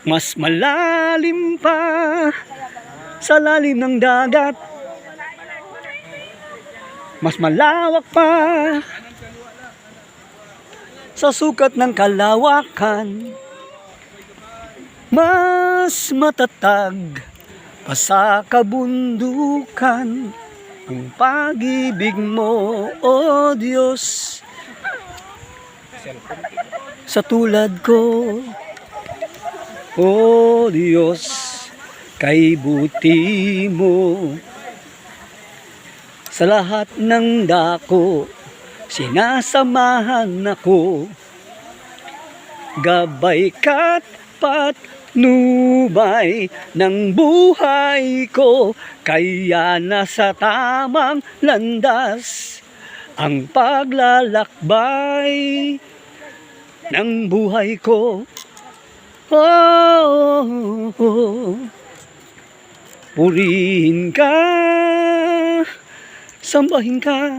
Mas malalim pa sa lalim ng dagat, mas malawak pa sa sukat ng kalawakan, mas matatag pa sa kabundukan ang pag-ibig mo, O Diyos. Sa tulad ko, O Diyos, kay buti mo. Sa lahat ng dako, sinasamahan ako. Gabay ka't patnubay ng buhay ko, kaya nasa tamang landas ang paglalakbay ng buhay ko. Oh, purihin ka, sambahin ka,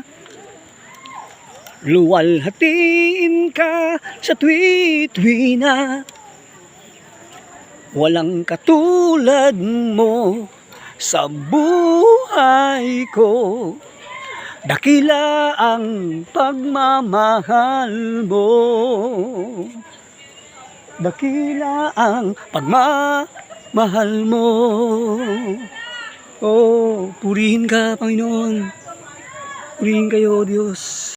luwalhatiin ka sa tuwi-tuwi na. Walang katulad mo sa buhay ko, dakila ang pagmamahal mo. Dakila ang pagmamahal mo. Oh, purihin ka, Panginoon. Purihin kayo, Diyos.